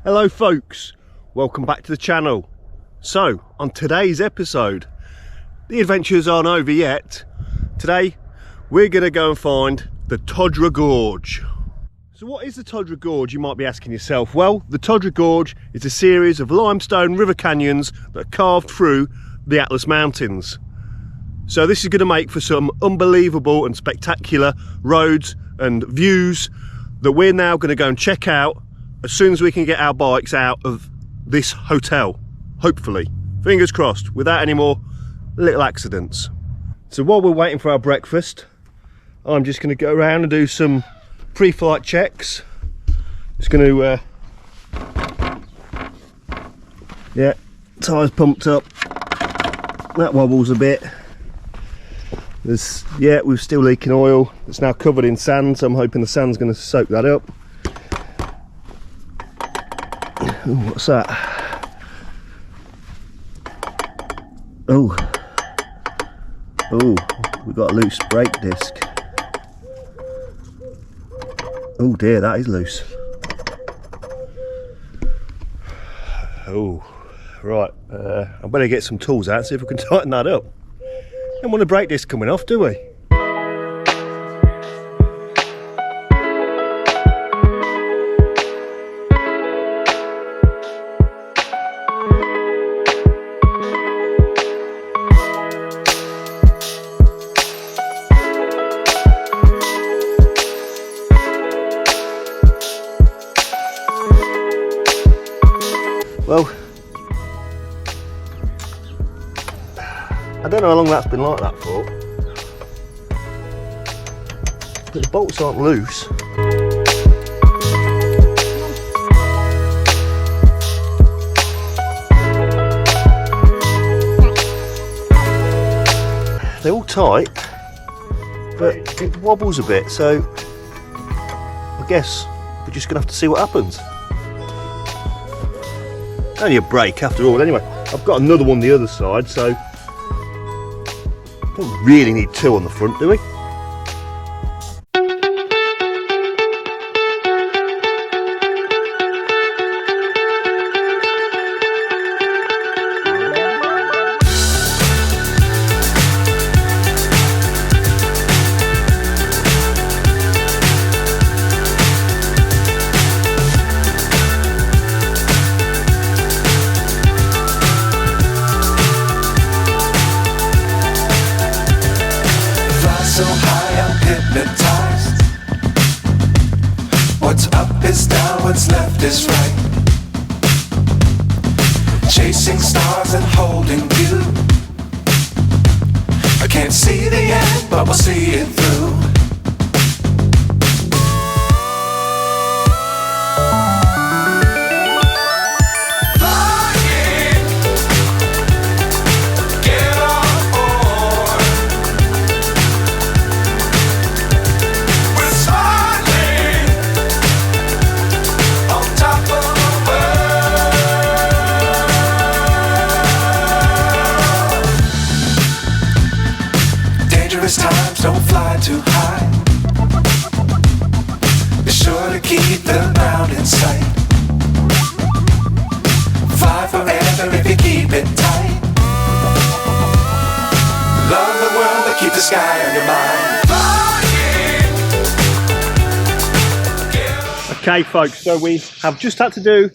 Hello folks, welcome back to the channel. So, on today's episode, the adventures aren't over yet. Today, we're going to go and find the Todra Gorge. So what is the Todra Gorge, you might be asking yourself? Well, the Todra Gorge is a series of limestone river canyons that are carved through the Atlas Mountains. So this is going to make for some unbelievable and spectacular roads and views that we're now going to go and check out as soon as we can get our bikes out of this hotel, hopefully, fingers crossed, without any more little accidents. So while we're waiting for our breakfast, I'm just going to go around and do some pre-flight checks. Just going to yeah, tyres pumped up, that wobbles a bit. Yeah, we're still leaking oil. It's now covered in sand, so I'm hoping the sand's going to soak that up. Ooh, what's that? Oh, we've got a loose brake disc. Oh dear, that is loose. Oh, right. I better get some tools out and see if we can tighten that up. Don't want the brake disc coming off, do we? Well, I don't know how long that's been like that for, but the bolts aren't loose. They're all tight, but it wobbles a bit, so I guess we're just going to have to see what happens. Only a brake after all anyway. I've got another one the other side, so don't really need two on the front, do we? So high I'm hypnotized. What's up is down, what's left is right. Chasing stars and holding you. I can't see the end, but we'll see it through. Times don't fly too high. Be sure to keep the ground in sight. Fly forever if you keep it tight. Love the world but keep the sky on your mind. Okay folks, so we have just had to do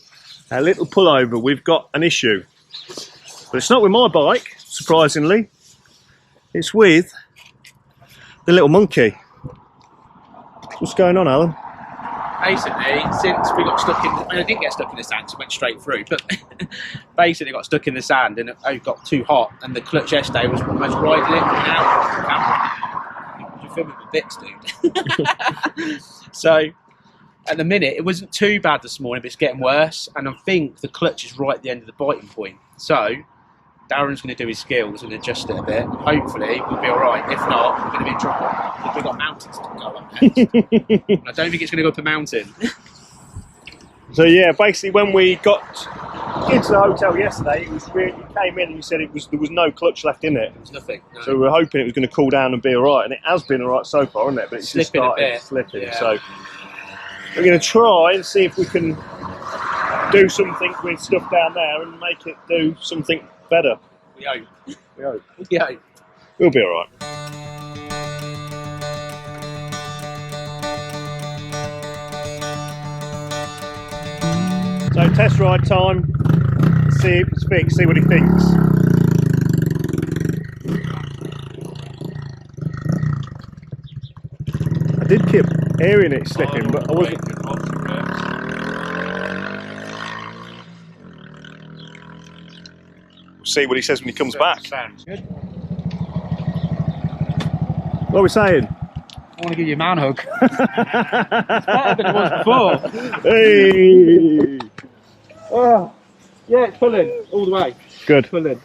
a little pullover. We've got an issue, but it's not with my bike, surprisingly. It's with the little monkey. What's going on, Alan? Basically, since we got stuck in, I didn't get stuck in the sand, so it went straight through, but basically got stuck in the sand and it got too hot, and the clutch yesterday was almost riding it out. You're filming with bits, dude. So, at the minute, it wasn't too bad this morning, but it's getting worse, and I think the clutch is right at the end of the biting point. So, Darren's going to do his skills and adjust it a bit. Hopefully, we'll be alright. If not, we're going to be in trouble. Because we've got mountains to go up next. I don't think it's going to go up a mountain. So yeah, basically when we got into the hotel yesterday, it was really, you came in and you said there was no clutch left in it. There was nothing. No. So we were hoping it was going to cool down and be alright, and it has been alright so far, hasn't it? But it's just Slipping a started bit. slipping. Yeah. So we're going to try and see if we can do something with stuff down there and make it do something better. We hope. We hope. We hope. We'll be alright. So test ride time. See what he thinks. I did keep hearing it slipping, but I wasn't. We'll see what he says when he comes back. Sounds good. What are we saying? I want to give you a man hug. It's better than it was before. Hey! Oh, yeah, it's pulling all the way. Good. Pulling.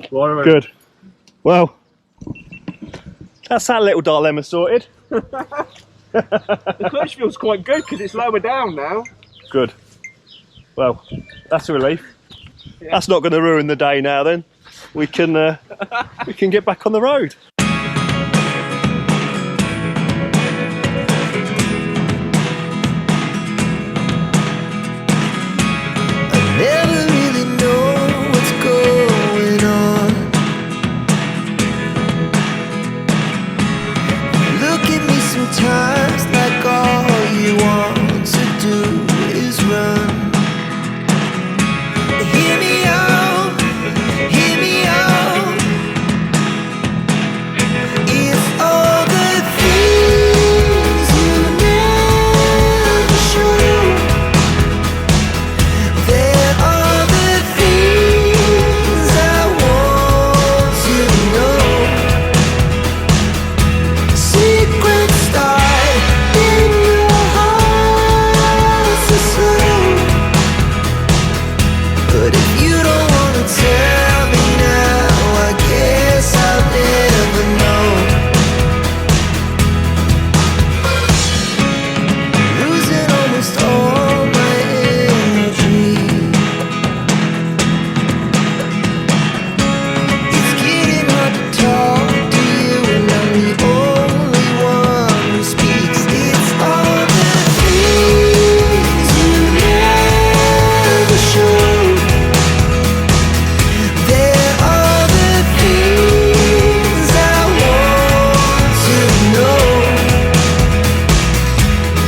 Good. Well, that's that little dilemma sorted. The clutch feels quite good because it's lower down now. Good. Well, that's a relief. Yeah. That's not going to ruin the day now. Then we can get back on the road. Never really know what's going on. Look at me sometimes like all you want to do is run. Hear me out, hear me out. It's all the things you never show. There are the things I want to know. Secrets start in your heart so slow. But if you don't want to tell me now, I guess I'll never know. Losing almost all my energy. It's getting hard to talk to you, and I'm the only one who speaks. It's all the things you never show. There are the things I want to know.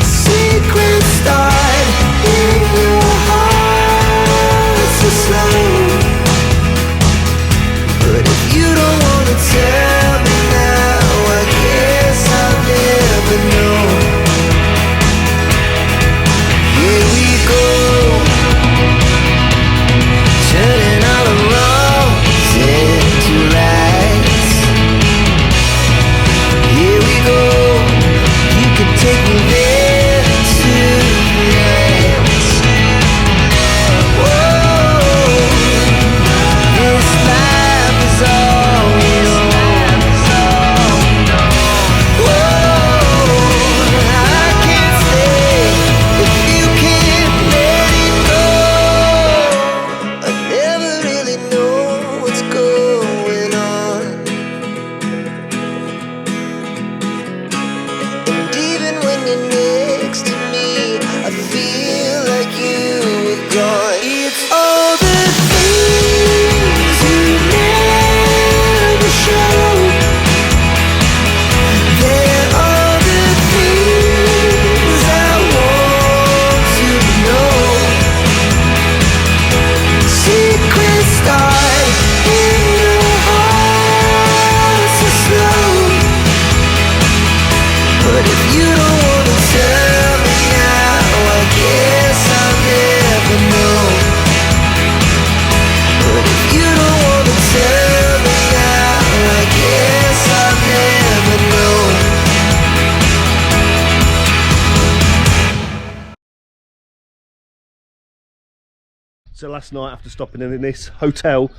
Secrets start in your heart so slow. But if you don't want to tell me now, I guess I'll never know. Here we go, turning all the wrongs into rights. Here we go, you can take me there tonight. Whoa, this life is all we know. Whoa, I can't stay if you can't let it go. I never really know what's going on. And even when you're next to me, I feel like you were gone. It's all the things you never show. There are the things I want to know. Secrets start in your heart so slow. But if you don't want to tell me now, I guess I'll never know. But if you don't want to tell me now, I guess I'll never know. So last night, after stopping in this hotel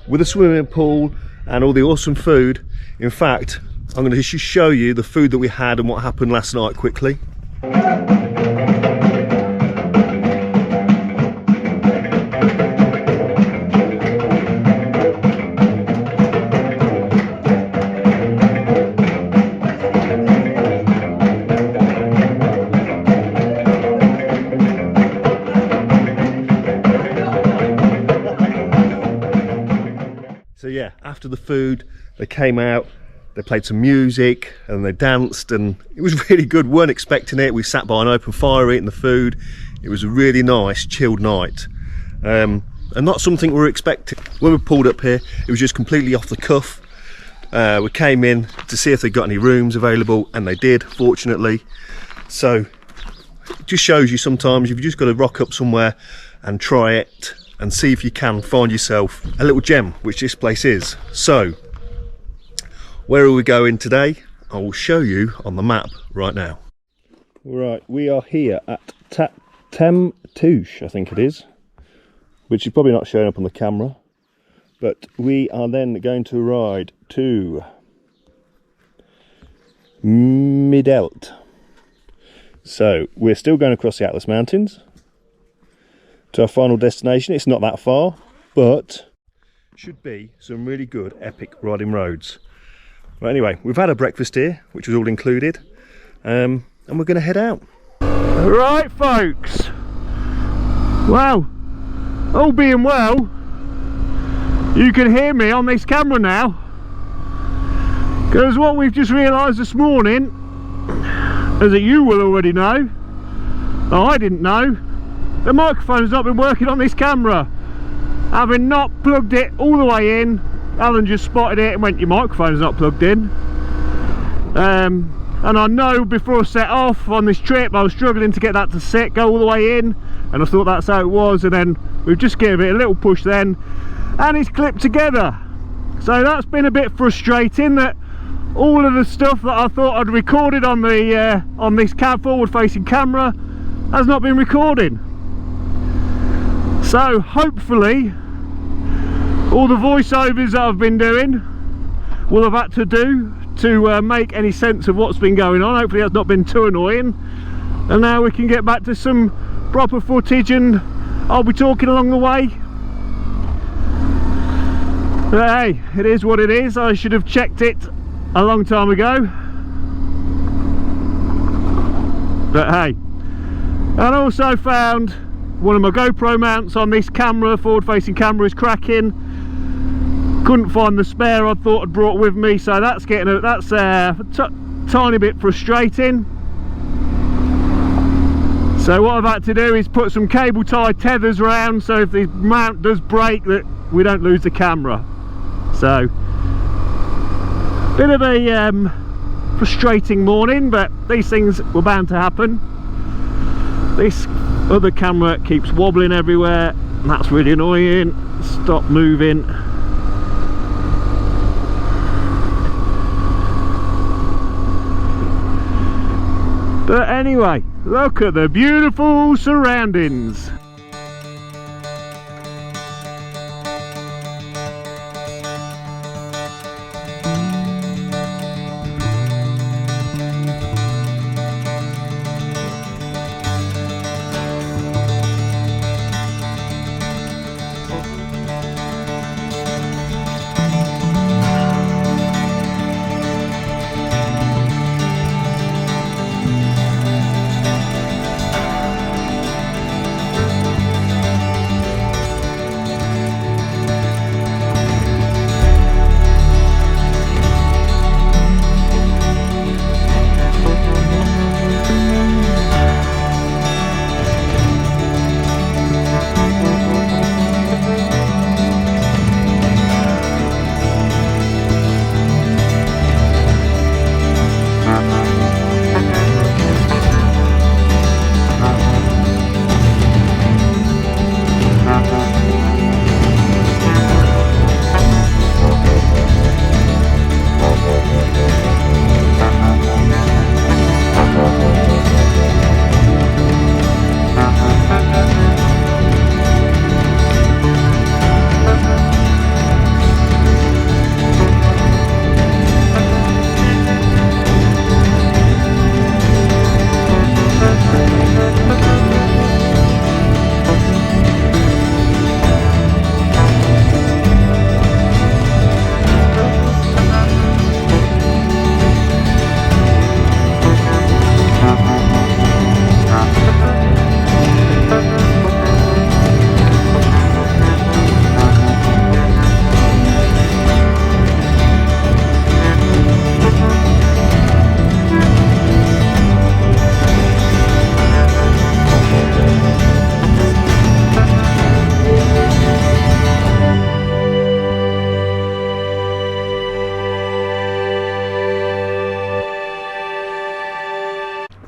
with a swimming pool and all the awesome food, in fact, I'm going to just show you the food that we had and what happened last night quickly. yeah, after the food, they came out, they played some music and they danced, and it was really good. Weren't expecting it. We sat by an open fire eating the food. It was a really nice, chilled night. And not something we were expecting. When we pulled up here, it was just completely off the cuff. We came in to see if they got any rooms available, and they did, fortunately. So it just shows you sometimes you've just got to rock up somewhere and try it and see if you can find yourself a little gem, which this place is. So where are we going today? I will show you on the map right now. Right, we are here at Temtouche, I think it is, which is probably not showing up on the camera, but we are then going to ride to Midelt. So we're still going across the Atlas Mountains to our final destination. It's not that far, but should be some really good epic riding roads. Right, anyway, we've had a breakfast here, which was all included, and we're going to head out. Right, folks. Well, all being well, you can hear me on this camera now, because what we've just realised this morning, as you will already know, I didn't know, the microphone's not been working on this camera. Having not plugged it all the way in, Alan just spotted it and went, your microphone's not plugged in. And I know before I set off on this trip I was struggling to get that to set, go all the way in, and I thought that's how it was, and then we've just given it a little push then and it's clipped together. So that's been a bit frustrating, that all of the stuff that I thought I'd recorded on the on this forward facing camera has not been recorded. So hopefully all the voiceovers that I've been doing will have had to do to make any sense of what's been going on. Hopefully that's not been too annoying, and now we can get back to some proper footage, and I'll be talking along the way. But hey, it is what it is. I should have checked it a long time ago, but hey. And I also found one of my GoPro mounts on this camera, forward facing camera, is cracking. Couldn't find the spare I thought I'd brought with me, so that's getting a tiny bit frustrating. So what I've had to do is put some cable tied tethers around, so if the mount does break, that we don't lose the camera. So bit of a frustrating morning, but these things were bound to happen. This other camera keeps wobbling everywhere, and that's really annoying. Stop moving. But anyway, look at the beautiful surroundings.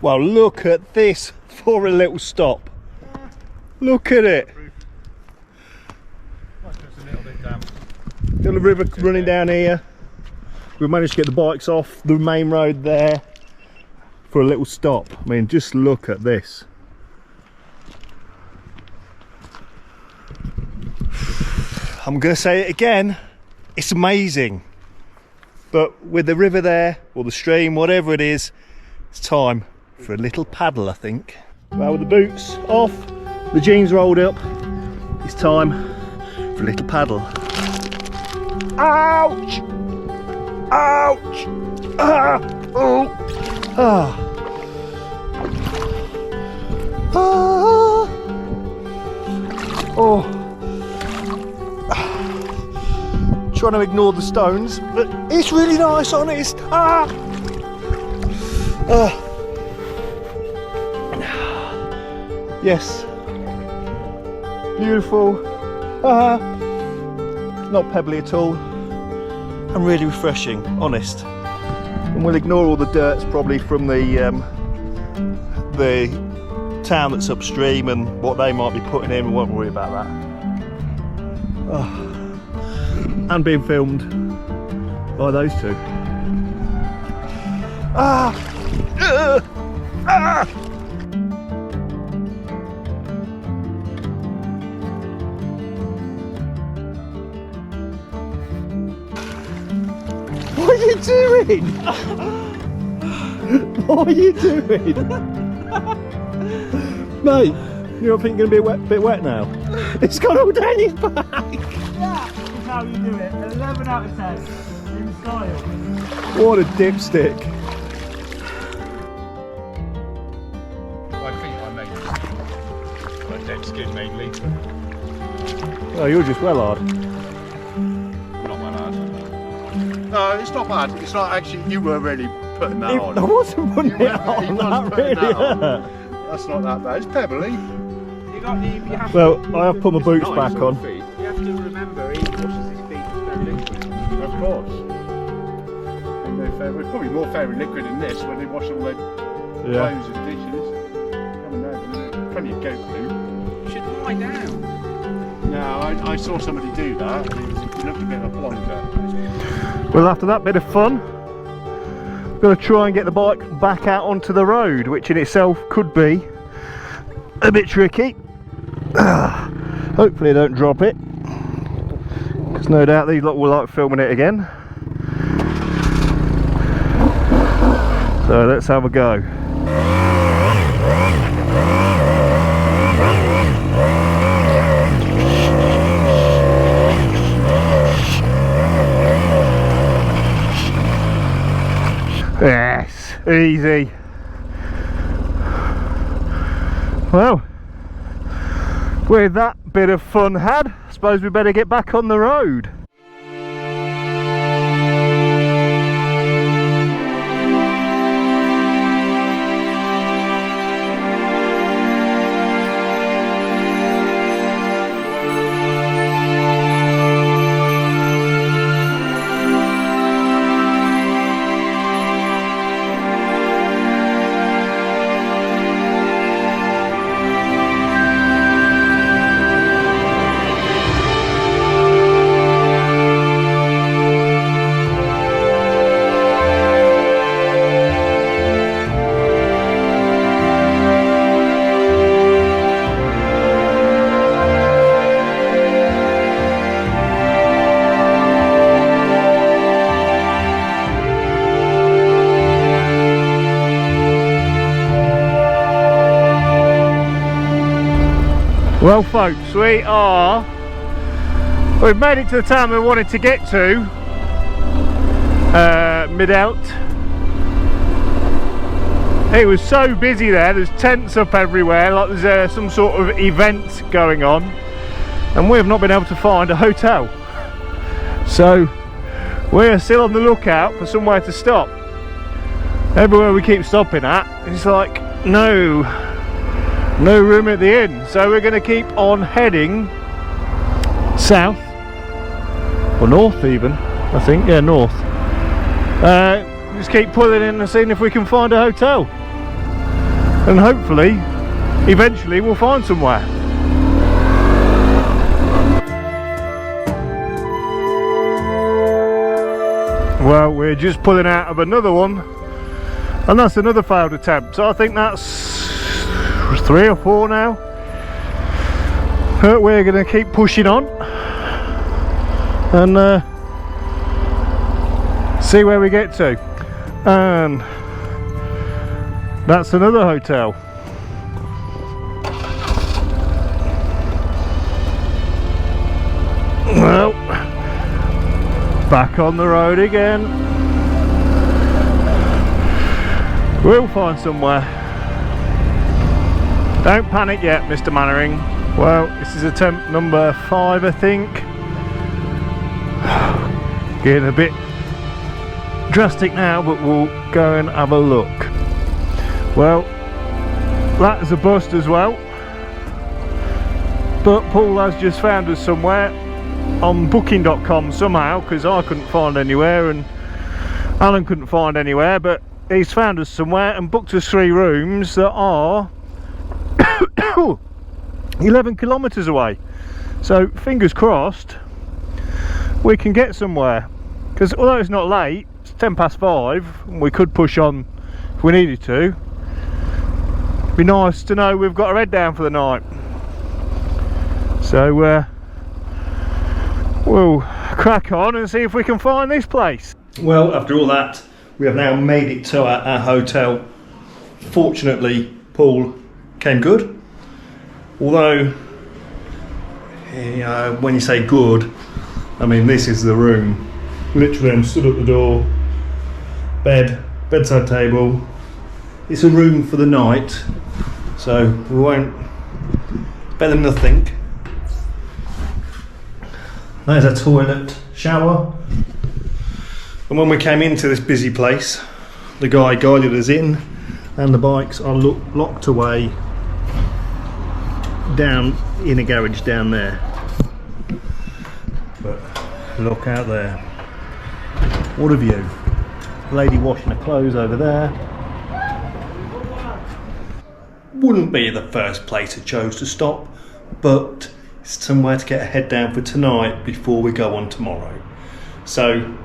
Well, look at this for a little stop. Look at it. Just a little bit damp. Little river running down here. We managed to get the bikes off the main road there for a little stop. I mean, just look at this. I'm going to say it again, it's amazing. But with the river there, or the stream, whatever it is, it's time for a little paddle, I think. Well, with the boots off, the jeans rolled up, it's time for a little paddle. Ouch! Ouch! Ah! Oh! Ah! Ah! Oh! Trying to ignore the stones, but it's really nice, honest. Ah! Ah! Yes. Beautiful. Ah! Not pebbly at all. And really refreshing, honest. And we'll ignore all the dirts probably from the town that's upstream and what they might be putting in. We won't worry about that. Oh. And being filmed by those two. Ah! Ah! What are you doing? What are you doing? Mate, you don't think you're going to be a bit wet now? It's got all down your back. That is how you do it. 11 out of 10. In style. What a dipstick. I think I made my dead skin mainly. Oh, you're just well hard. Not my lad. No, it's not bad. It's not actually, you were really putting that on. I wasn't putting it on, that really hurt. That's not that bad. It's pebbly. You got the, you have Well, I have put my boots back on. you have to remember he washes his feet very liquid. Of course. Ain't no fair, it's probably more fairy liquid than this when they wash all their clothes and dishes. Coming down, plenty of goat poo. You should lie down. No, I saw somebody do that. He looked a bit of a plonker. Well, after that bit of fun, I'm going to try and get the bike back out onto the road, which in itself could be a bit tricky. Hopefully I don't drop it, because no doubt these lot will like filming it again. So let's have a go. Yes, easy. Well, with that bit of fun had, I suppose we better get back on the road. Well folks, we've made it to the town we wanted to get to, Midelt. It was so busy there, there's tents up everywhere, like there's some sort of event going on, and we have not been able to find a hotel. So we're still on the lookout for somewhere to stop. Everywhere we keep stopping at, it's like, no room at the inn, so we're going to keep on heading south or north even, I think, yeah, north. Just keep pulling in and seeing if we can find a hotel. and hopefully eventually we'll find somewhere. Well, we're just pulling out of another one, and that's another failed attempt, so I think that's 3 or 4 now. But we're going to keep pushing on and see where we get to. And that's another hotel. Well, back on the road again. We'll find somewhere. Don't panic yet, Mr. Mannering. Well, this is attempt number 5, I think. Getting a bit drastic now, but we'll go and have a look. Well, that is a bust as well, but Paul has just found us somewhere on booking.com somehow, because I couldn't find anywhere and Alan couldn't find anywhere, but he's found us somewhere and booked us 3 rooms that are 11 kilometres away. So fingers crossed we can get somewhere, because although it's not late, it's 10 past 5 and we could push on if we needed to. Be nice to know we've got our head down for the night. So we'll crack on and see if we can find this place. Well, after all that, we have now made it to our hotel. Fortunately, Paul came good. Although, when you say good, I mean this is the room. Literally, I'm stood at the door. Bed, bedside table. It's a room for the night, so we won't. Better than nothing. There's a toilet, shower, and when we came into this busy place, the guy guided us in, and the bikes are locked away down in a garage down there. But look out there, what a view. Lady washing her clothes over there. Wouldn't be the first place I chose to stop, but it's somewhere to get a head down for tonight before we go on tomorrow. So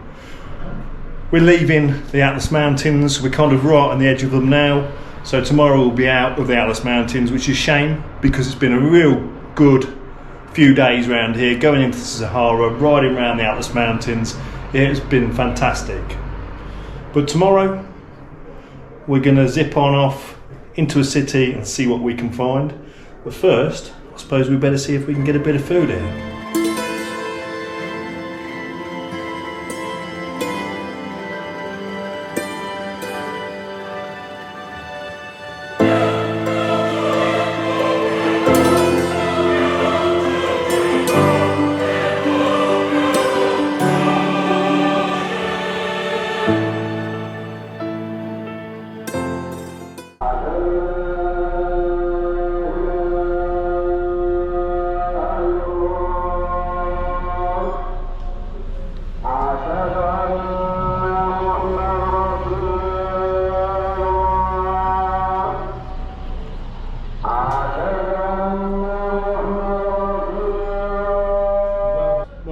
we're leaving the Atlas Mountains. We're kind of right on the edge of them now, so tomorrow we'll be out of the Atlas Mountains, which is a shame because it's been a real good few days around here, going into the Sahara, riding around the Atlas Mountains. It's been fantastic. But tomorrow we're going to zip on off into a city and see what we can find. But first, I suppose we better see if we can get a bit of food here.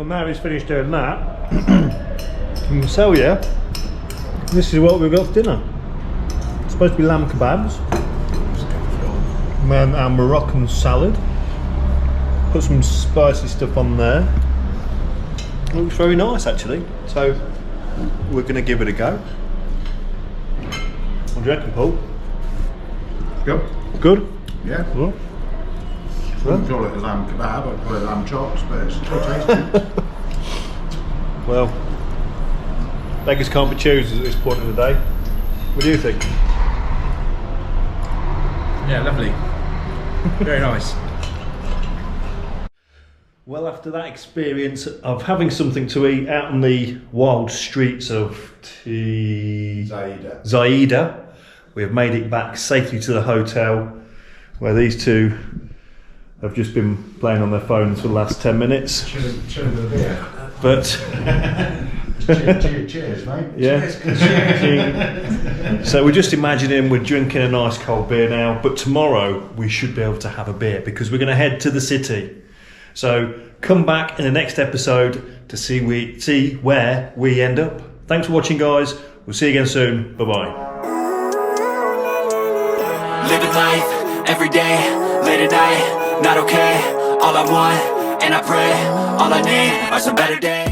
Now he's finished doing that, so yeah, this is what we've got for dinner. It's supposed to be lamb kebabs and our Moroccan salad. Put some spicy stuff on there. It looks very nice actually, so we're going to give it a go. What do you reckon, Paul? Good. Good? Yeah. Well, I wouldn't call it a lamb kebab, I'd call it lamb chops, but it's still tasty. well, beggars can't be choosers at this point of the day. What do you think? Yeah, lovely. Very nice. Well, after that experience of having something to eat out on the wild streets of Zaida, we have made it back safely to the hotel, where these two have just been playing on their phones for the last 10 minutes. Chilling with a beer. But Cheers, mate. Yeah. So we're just imagining we're drinking a nice cold beer now, but tomorrow we should be able to have a beer because we're going to head to the city. So come back in the next episode to see where we end up. Thanks for watching, guys. We'll see you again soon. Bye-bye. Living life, every day, late at night, not okay. All I want, and I pray, all I need are some better days.